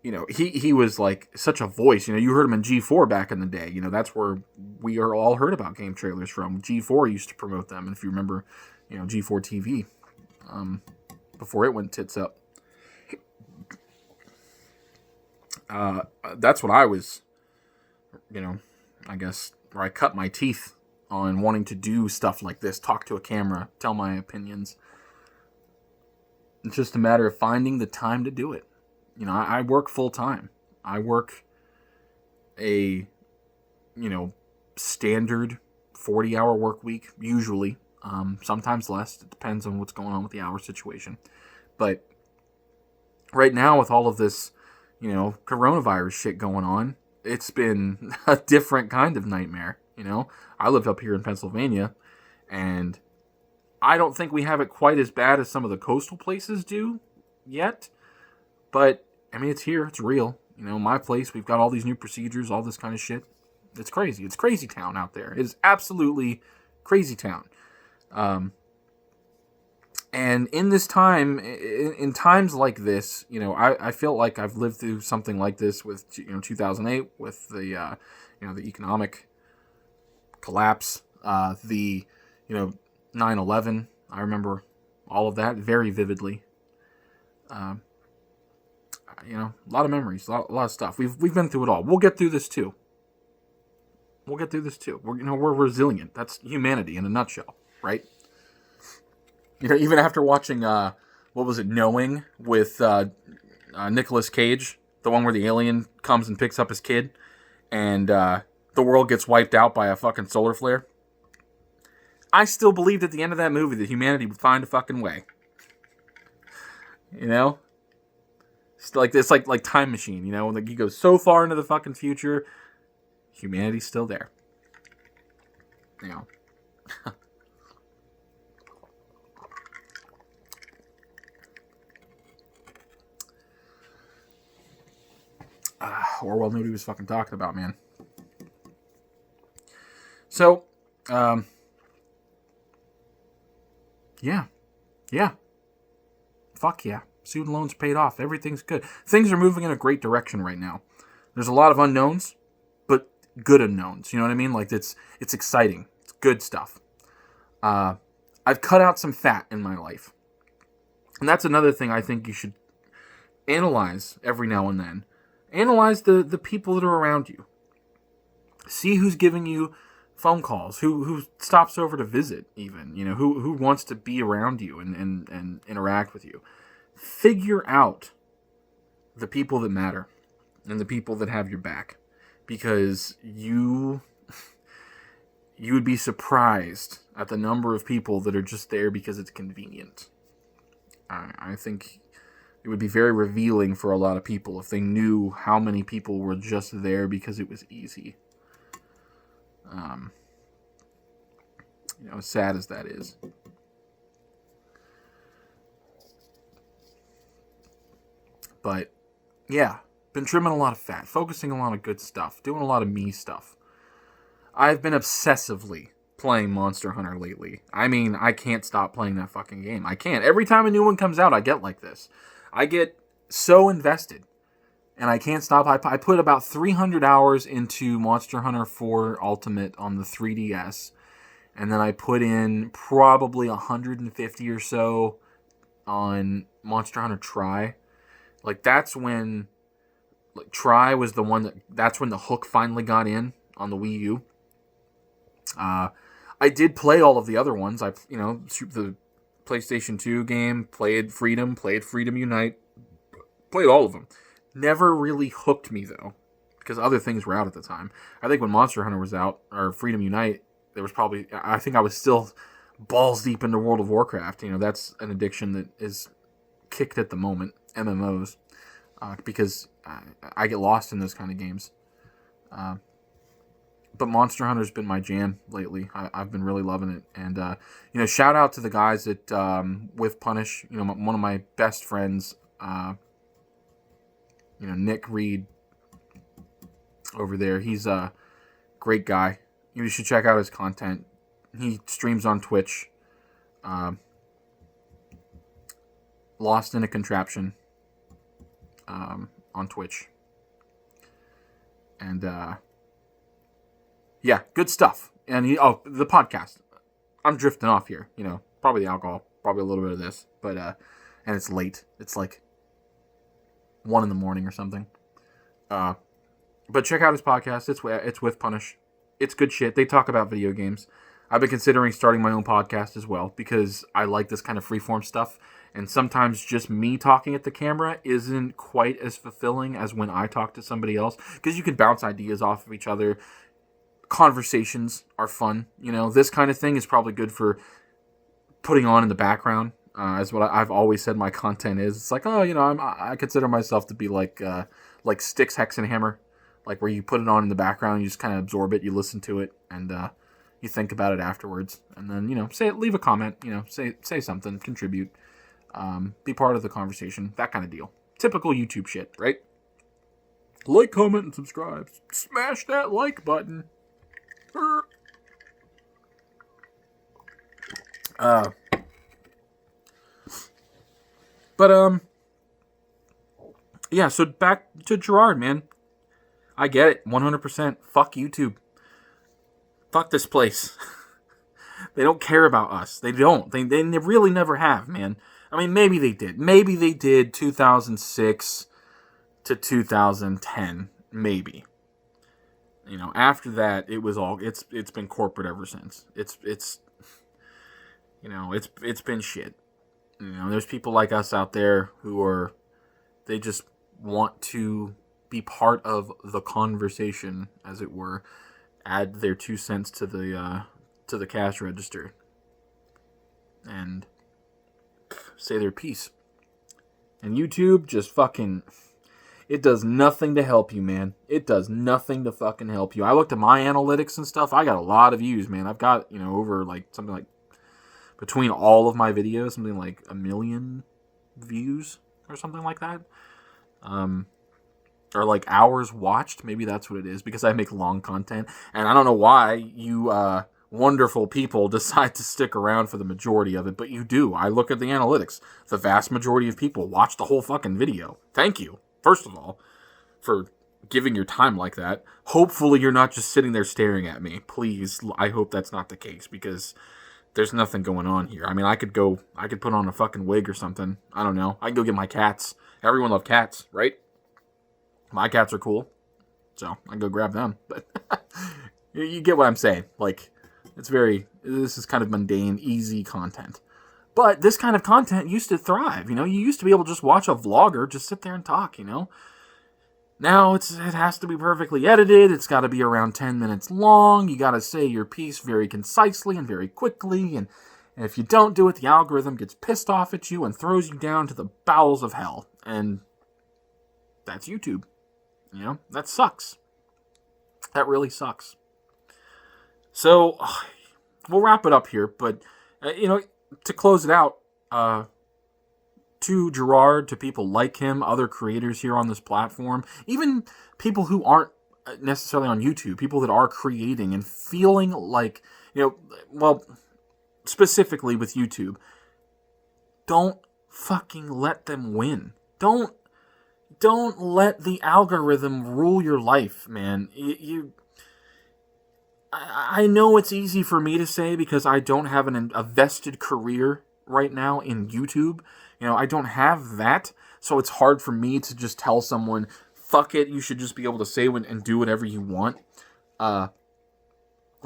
he was like such a voice. You heard him in G4 back in the day. That's where we are all heard about game trailers from. G4 used to promote them, and if you remember, G4 TV, before it went tits up. That's what I was, I guess, where I cut my teeth on wanting to do stuff like this, talk to a camera, tell my opinions. It's just a matter of finding the time to do it. I work full time. I work a, standard 40-hour work week, usually. Sometimes less. It depends on what's going on with the hour situation. But right now, with all of this, coronavirus shit going on, it's been a different kind of nightmare. I lived up here in Pennsylvania, and I don't think we have it quite as bad as some of the coastal places do yet. But, it's here. It's real. My place, we've got all these new procedures, all this kind of shit. It's crazy. It's crazy town out there. It is absolutely crazy town. And in this time, in times like this, I feel like I've lived through something like this with, 2008, with the, the economic collapse, the, 9/11. I remember all of that very vividly. A lot of memories, a lot of stuff. We've been through it all. We'll get through this too. We're resilient. That's humanity in a nutshell, right? Even after watching, what was it, Knowing, with Nicolas Cage, the one where the alien comes and picks up his kid, and the world gets wiped out by a fucking solar flare. I still believed at the end of that movie that humanity would find a fucking way. It's like this, like Time Machine. When he goes so far into the fucking future, humanity's still there. Orwell knew what he was fucking talking about, man. So, yeah. Fuck yeah. Student loans paid off. Everything's good. Things are moving in a great direction right now. There's a lot of unknowns, but good unknowns. You know what I mean? Like, it's exciting. It's good stuff. I've cut out some fat in my life. And that's another thing I think you should analyze every now and then. Analyze the people that are around you. See who's giving you phone calls, who stops over to visit even, who wants to be around you and interact with you. Figure out the people that matter and the people that have your back, because you would be surprised at the number of people that are just there because it's convenient. I think it would be very revealing for a lot of people if they knew how many people were just there because it was easy. As sad as that is. But, yeah, been trimming a lot of fat, focusing a lot of good stuff, doing a lot of me stuff. I've been obsessively playing Monster Hunter lately. I can't stop playing that fucking game. I can't. Every time a new one comes out, I get like this. I get so invested, and I can't stop. I put about 300 hours into Monster Hunter 4 Ultimate on the 3DS, and then I put in probably 150 or so on Monster Hunter Tri. Like, that's when, Tri was the one that's when the hook finally got in on the Wii U. I did play all of the other ones. The PlayStation 2 game, played Freedom Unite, played all of them. Never really hooked me, though, because other things were out at the time. I think when Monster Hunter was out, or Freedom Unite, I think I was still balls deep into World of Warcraft. That's an addiction that is kicked at the moment, MMOs, because I get lost in those kind of games. But Monster Hunter's been my jam lately. I've been really loving it. And, shout out to the guys at With Punish. One of my best friends, Nick Reed over there. He's a great guy. You should check out his content. He streams on Twitch. Lost in a Contraption on Twitch. And, yeah, good stuff. And the podcast. I'm drifting off here. Probably the alcohol, probably a little bit of this, but and it's late. It's like 1 a.m. or something. But check out his podcast. It's With Punish. It's good shit. They talk about video games. I've been considering starting my own podcast as well because I like this kind of freeform stuff. And sometimes just me talking at the camera isn't quite as fulfilling as when I talk to somebody else, because you can bounce ideas off of each other. Conversations are fun. This kind of thing is probably good for putting on in the background. As what I've always said my content is. It's like, I consider myself to be like Styx, Hex, and Hammer, like where you put it on in the background, you just kind of absorb it, you listen to it, and you think about it afterwards, and then leave a comment, say something, contribute, be part of the conversation, that kind of deal. Typical YouTube shit, right? Like, comment, and subscribe. Smash that like button. Yeah, so back to Jirard, man. I get it, 100%. Fuck YouTube. Fuck this place. They don't care about us. They don't. They really never have, man. I mean, maybe they did. Maybe they did 2006 to 2010. Maybe. After that, it was all. It's been corporate ever since. It's been shit. There's people like us out there who they just want to be part of the conversation, as it were, add their 2 cents to the cash register, and say their piece. And YouTube just fucking, it does nothing to help you, man. It does nothing to fucking help you. I looked at my analytics and stuff. I got a lot of views, man. I've got, over something like, between all of my videos, something like 1 million views or something like that. Or like hours watched. Maybe that's what it is, because I make long content. And I don't know why you wonderful people decide to stick around for the majority of it, but you do. I look at the analytics. The vast majority of people watch the whole fucking video. Thank you, first of all, for giving your time like that. Hopefully you're not just sitting there staring at me. Please, I hope that's not the case, because there's nothing going on here. I mean, I could put on a fucking wig or something. I don't know. I can go get my cats. Everyone loves cats, right? My cats are cool, so I can go grab them. But you get what I'm saying. Like, this is kind of mundane, easy content. But this kind of content used to thrive, You used to be able to just watch a vlogger just sit there and talk, Now it has to be perfectly edited. It's got to be around 10 minutes long. You got to say your piece very concisely and very quickly. And if you don't do it, the algorithm gets pissed off at you and throws you down to the bowels of hell. And that's YouTube. That sucks. That really sucks. So, we'll wrap it up here. But, to close it out, to Jirard, to people like him, other creators here on this platform, even people who aren't necessarily on YouTube, people that are creating and feeling like, specifically with YouTube, don't fucking let them win. Don't let the algorithm rule your life, man. I know it's easy for me to say because I don't have a vested career right now in YouTube. I don't have that, so it's hard for me to just tell someone, fuck it, you should just be able to say and do whatever you want.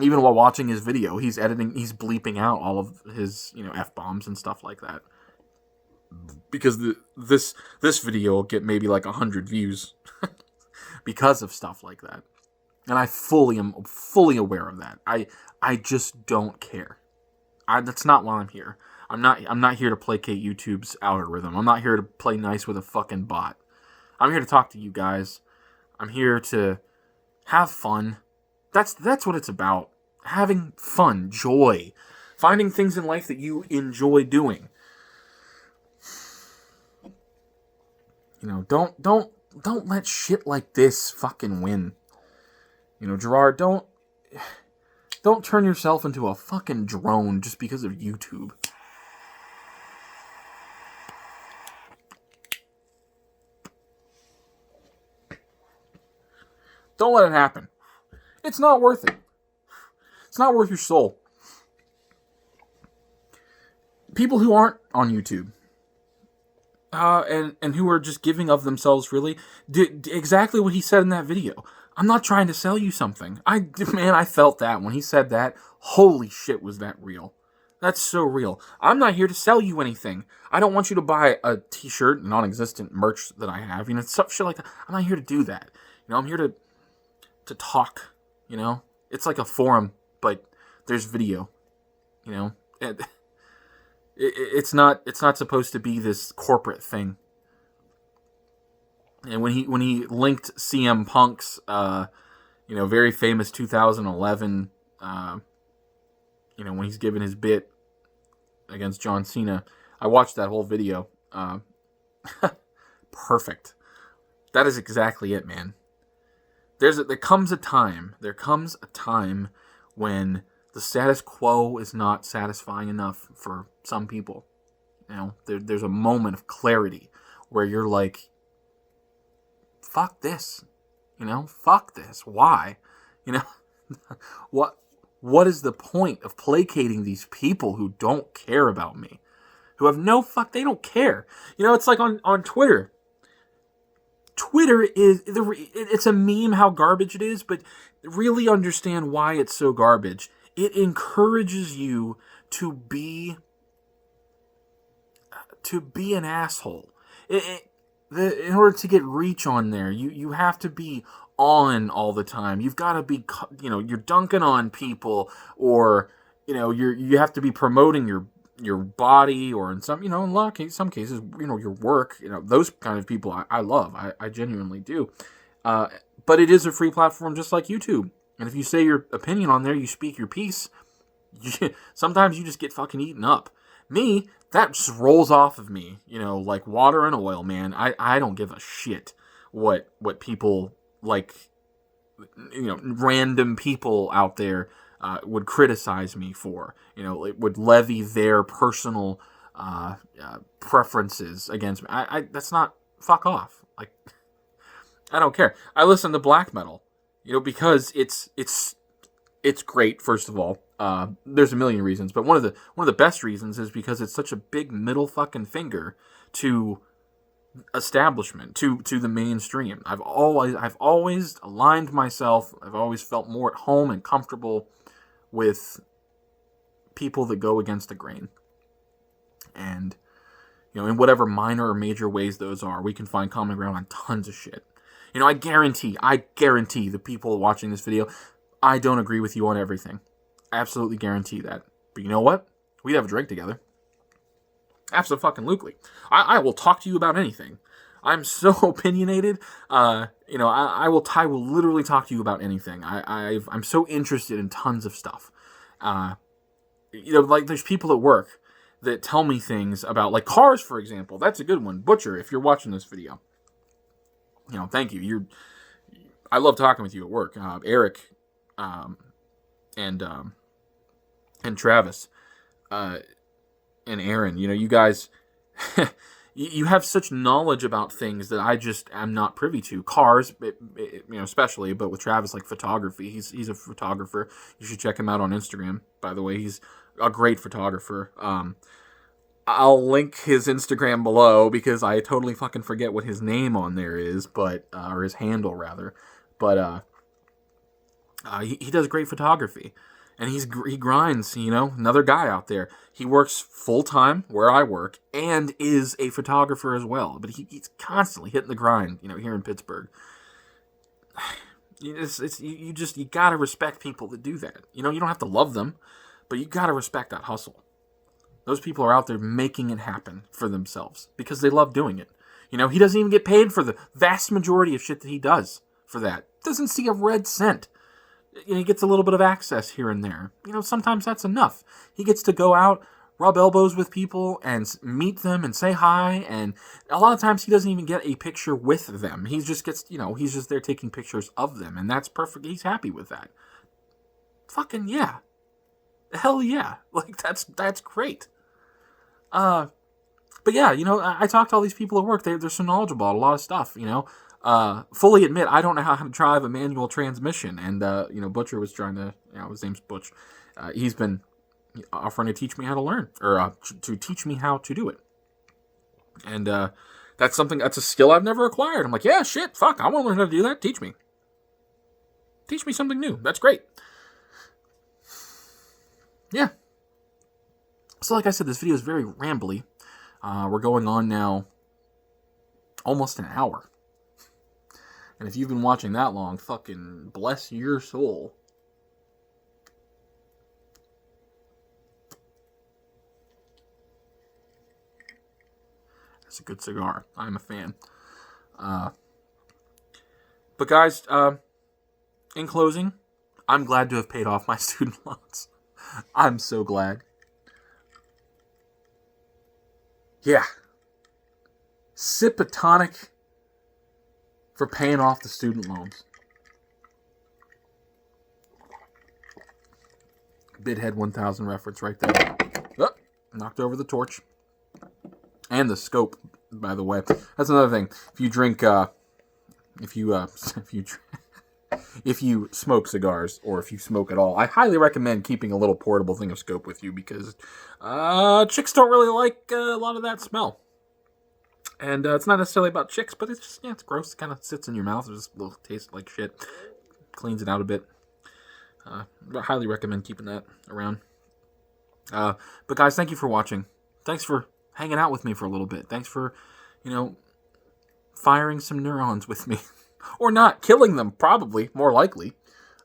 Even while watching his video, he's bleeping out all of his, F-bombs and stuff like that. Because this video will get maybe like 100 views because of stuff like that. And I am fully aware of that. I just don't care. That's not why I'm here. I'm not here to placate YouTube's algorithm. I'm not here to play nice with a fucking bot. I'm here to talk to you guys. I'm here to have fun. That's what it's about. Having fun, joy, finding things in life that you enjoy doing. Don't let shit like this fucking win. Jirard, don't turn yourself into a fucking drone just because of YouTube. Don't let it happen. It's not worth it. It's not worth your soul. People who aren't on YouTube, and who are just giving of themselves, really, did exactly what he said in that video. I'm not trying to sell you something. I felt that when he said that. Holy shit, was that real? That's so real. I'm not here to sell you anything. I don't want you to buy a t-shirt, non-existent merch that I have, stuff, shit like that. I'm not here to do that. I'm here to talk, It's like a forum, but there's video, It's not supposed to be this corporate thing. And when he linked CM Punk's very famous 2011 when he's giving his bit against John Cena, I watched that whole video. Perfect. That is exactly it, man. There comes a time when the status quo is not satisfying enough for some people. There's a moment of clarity where you're like, fuck this. Fuck this. Why? What is the point of placating these people who don't care about me? Who have they don't care. It's like on Twitter. Twitter it's a meme how garbage it is, but really understand why it's so garbage. It encourages you to be an asshole. In order to get reach on there, you have to be on all the time. You've got to be, you're dunking on people, or you have to be promoting your body, or in some, some cases, your work. Those kind of people I love. I genuinely do. But it is a free platform, just like YouTube. And if you say your opinion on there, you speak your piece, sometimes you just get fucking eaten up. Me, that just rolls off of me, like water and oil, man. I don't give a shit what people, like, random people out there would criticize me for. It would levy their personal preferences against me. That's not, fuck off. Like, I don't care. I listen to black metal. Because it's great. First of all, there's a million reasons, but one of the best reasons is because it's such a big middle fucking finger to establishment, to the mainstream. I've always aligned myself. I've always felt more at home and comfortable with people that go against the grain, and in whatever minor or major ways those are, we can find common ground on tons of shit. I guarantee the people watching this video, I don't agree with you on everything. I absolutely guarantee that. But you know what? We'd have a drink together. Absolutely. I will talk to you about anything. I'm so opinionated. I will literally talk to you about anything. I'm so interested in tons of stuff. Like there's people at work that tell me things about, like, cars, for example. That's a good one. Butcher, if you're watching this video. Thank you. I love talking with you at work. Eric, and Travis, and Aaron. You guys, you have such knowledge about things that I just am not privy to. Cars, especially, but with Travis, like photography. He's a photographer. You should check him out on Instagram. By the way, he's a great photographer. I'll link his Instagram below because I totally fucking forget what his name on there is, or his handle rather. But He does great photography, and he grinds. Another guy out there. He works full time where I work, and is a photographer as well. But he's constantly hitting the grind. Here in Pittsburgh. You gotta respect people that do that. You don't have to love them, but you gotta respect that hustle. Those people are out there making it happen for themselves because they love doing it. He doesn't even get paid for the vast majority of shit that he does for that. Doesn't see a red cent. He gets a little bit of access here and there. Sometimes that's enough. He gets to go out, rub elbows with people, and meet them and say hi. And a lot of times he doesn't even get a picture with them. He just gets, he's just there taking pictures of them. And that's perfect. He's happy with that. Fucking yeah. Hell yeah. Like, that's great. But yeah, I talk to all these people at work. They're so knowledgeable about a lot of stuff, Fully admit, I don't know how to drive a manual transmission. And, Butcher was trying to, his name's Butch. He's been offering to teach me how to learn, or to teach me how to do it. And that's a skill I've never acquired. I'm like, yeah, shit, fuck, I want to learn how to do that. Teach me. Teach me something new. That's great. Yeah. So like I said, this video is very rambly. We're going on now almost an hour. And if you've been watching that long, fucking bless your soul. It's a good cigar. I'm a fan. But guys, in closing, I'm glad to have paid off my student loans. I'm so glad. Yeah. Sip a tonic for paying off the student loans. Bidhead 1000 reference right there. Oh, knocked over the torch. And the scope, by the way. That's another thing. If you drink, if you smoke cigars, or if you smoke at all, I highly recommend keeping a little portable thing of scope with you, because chicks don't really like a lot of that smell. And it's not necessarily about chicks, but it's just, it's gross. It kind of sits in your mouth. It just will taste like shit. Cleans it out a bit. I highly recommend keeping that around. But guys, thank you for watching. Thanks for hanging out with me for a little bit. Thanks for, firing some neurons with me. Or not. Killing them, probably. More likely.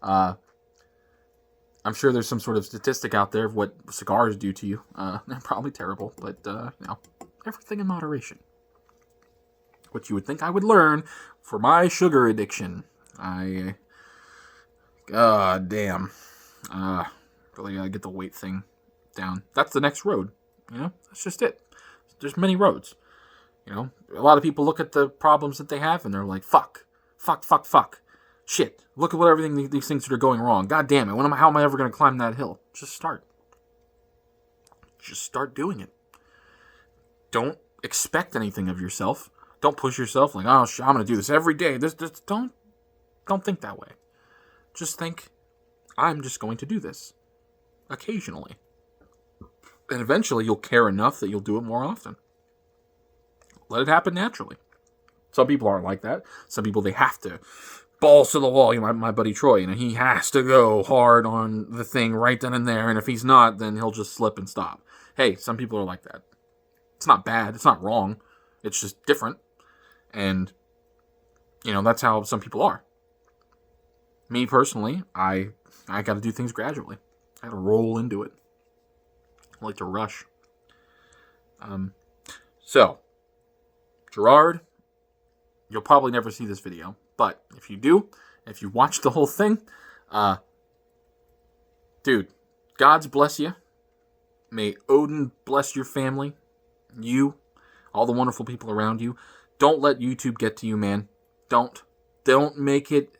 I'm sure there's some sort of statistic out there of what cigars do to you. They're probably terrible, but, everything in moderation. What you would think I would learn for my sugar addiction. God damn. Really gotta get the weight thing down. That's the next road. That's just it. There's many roads. A lot of people look at the problems that they have and they're like, fuck. Shit. Look at everything these things that are going wrong. God damn it. How am I ever going to climb that hill? Just start. Just start doing it. Don't expect anything of yourself. Don't push yourself like, oh, I'm going to do this every day. Don't think that way. Just think, I'm just going to do this. Occasionally. And eventually you'll care enough that you'll do it more often. Let it happen naturally. Some people aren't like that. Some people, they have to. Balls to the wall. My buddy Troy, he has to go hard on the thing right then and there. And if he's not, then he'll just slip and stop. Hey, some people are like that. It's not bad. It's not wrong. It's just different. And, that's how some people are. Me personally, I got to do things gradually. I got to roll into it. I like to rush. So, Jirard, you'll probably never see this video, but if you do, if you watch the whole thing, dude, God's bless you. May Odin bless your family, you, all the wonderful people around you. Don't let YouTube get to you, man. Don't make it.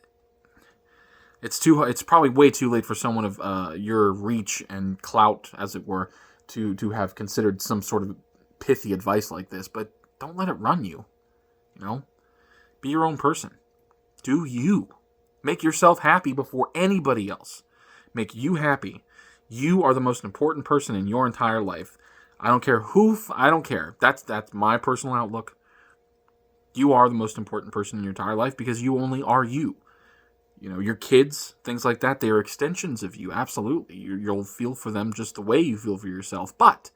It's probably way too late for someone of your reach and clout, as it were, to have considered some sort of pithy advice like this. But don't let it run you. Be your own person. Do you. Make yourself happy before anybody else. Make you happy. You are the most important person in your entire life. I don't care who. I don't care. That's my personal outlook. You are the most important person in your entire life because you only are you. Your kids, things like that, they are extensions of you. Absolutely. You'll feel for them just the way you feel for yourself. But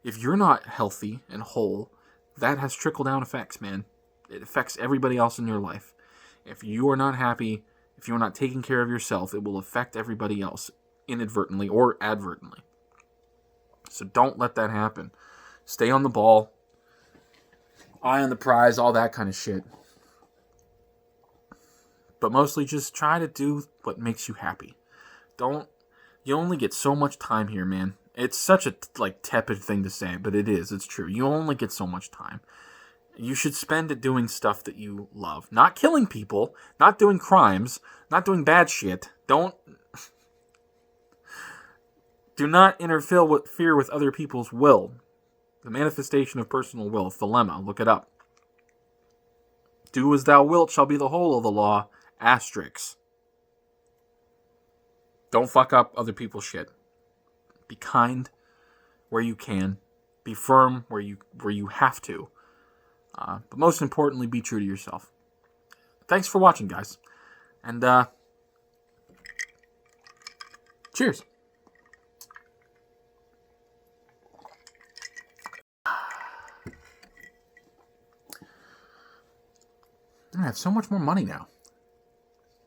if you're not healthy and whole, that has trickle-down effects, man. It affects everybody else in your life. If you are not happy, if you're not taking care of yourself, it will affect everybody else inadvertently or advertently. So don't let that happen. Stay on the ball. Eye on the prize, all that kind of shit. But mostly just try to do what makes you happy. You only get so much time here, man. It's such a tepid thing to say, but it is. It's true. You only get so much time. You should spend it doing stuff that you love. Not killing people, not doing crimes, not doing bad shit. Do not interfere with other people's will. The manifestation of personal will, Thelema, look it up. Do as thou wilt shall be the whole of the law, asterisk. Don't fuck up other people's shit. Be kind where you can. Be firm where you have to. But most importantly, be true to yourself. Thanks for watching, guys. And, cheers. I have so much more money now.